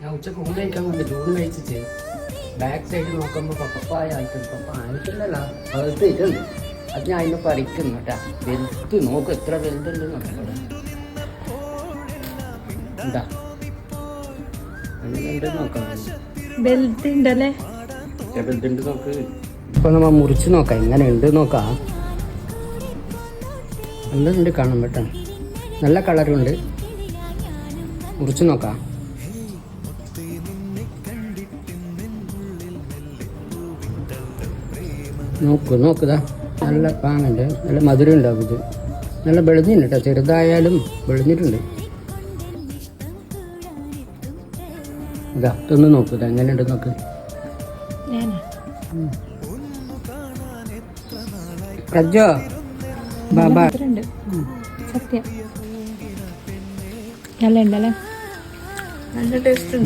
ഞാൻ ഉച്ചക്ക് ഊണ് കഴിക്കാൻ വേണ്ടി ഊണ് കഴിച്ചിട്ട് ബാക്ക് സൈഡ് നോക്കുമ്പോൾ പപ്പായ ആയിട്ടുണ്ട്. പപ്പ ആയിട്ടില്ലല്ലോ, പഴുത്തിട്ടുണ്ട്. അത് ഞാൻ അതിനെ പറിക്കുന്നു കേട്ടാ. വലുത്ത് നോക്കും, എത്ര വലുതുണ്ട് നോക്കാം. എന്താ അങ്ങനെ നോക്കാം, ബെൽറ്റുണ്ടല്ലേ, ബെൽറ്റുണ്ട് നോക്ക്. ഇപ്പൊ നമ്മ മുറിച്ച് നോക്കാം, എങ്ങനെ ഉണ്ട് നോക്കാം. നല്ലുണ്ട് കാണാൻ കേട്ടോ, നല്ല കളറുണ്ട്. മുറിച്ച് നോക്കാം. നോക്കുതാ, നല്ല പാങ്ങുണ്ട്, നല്ല മധുരം ഉണ്ടാവും. ഇത് നല്ല വെളുഞ്ഞിട്ടുണ്ട് കേട്ടോ, ചെറുതായാലും വെളുഞ്ഞിട്ടുണ്ട്. ഇതാ ഇതൊന്ന് നോക്കുക, എങ്ങനെയുണ്ട് നോക്ക്. കജ്ജോ ബാബാ സത്യം നല്ല ഉണ്ടല്ലേ, നല്ല ടേസ്റ്റ് ഉണ്ട്.